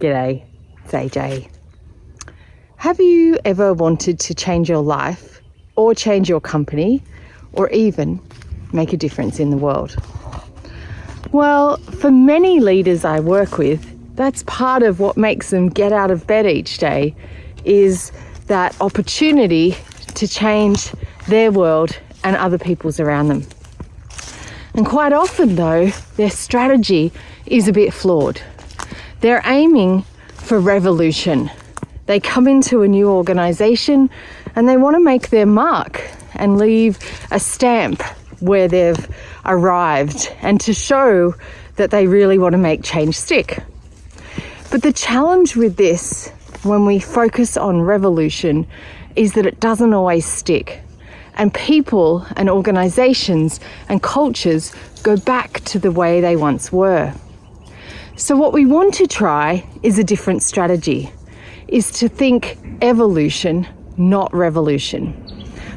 G'day, it's AJ. Have you ever wanted to change your life or change your company or even make a difference in the world? Well, for many leaders I work with, that's part of what makes them get out of bed each day, is that opportunity to change their world and other people's around them. And quite often though, their strategy is a bit flawed. They're aiming for revolution. They come into a new organisation and they want to make their mark and leave a stamp where they've arrived and to show that they really want to make change stick. But the challenge with this, when we focus on revolution, is that it doesn't always stick. And people and organisations and cultures go back to the way they once were. So what we want to try is a different strategy, is to think evolution, not revolution.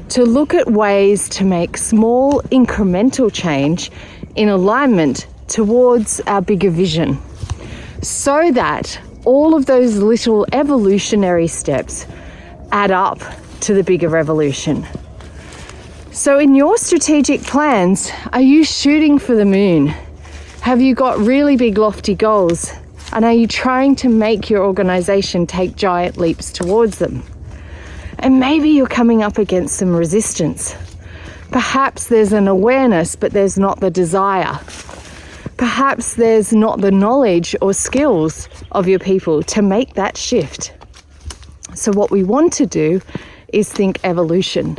To look at ways to make small incremental change in alignment towards our bigger vision, so that all of those little evolutionary steps add up to the bigger revolution. So in your strategic plans, are you shooting for the moon? Have you got really big lofty goals? And are you trying to make your organisation take giant leaps towards them? And maybe you're coming up against some resistance. Perhaps there's an awareness, but there's not the desire. Perhaps there's not the knowledge or skills of your people to make that shift. So what we want to do is think evolution.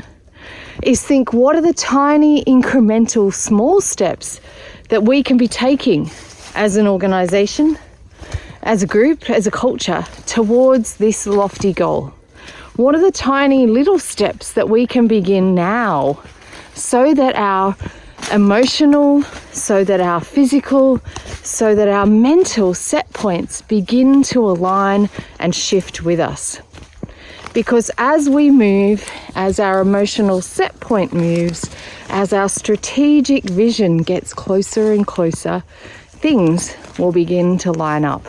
Is think, what are the tiny incremental small steps that we can be taking as an organisation, as a group, as a culture, towards this lofty goal? What are the tiny little steps that we can begin now so that our emotional, so that our physical, so that our mental set points begin to align and shift with us? Because as we move, as our emotional set point moves, as our strategic vision gets closer and closer, things will begin to line up.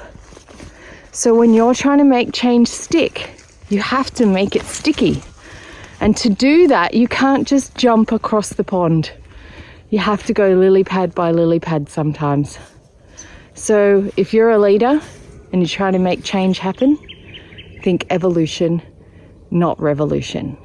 So when you're trying to make change stick, you have to make it sticky. And to do that, you can't just jump across the pond. You have to go lily pad by lily pad sometimes. So if you're a leader and you're trying to make change happen, think evolution, not revolution.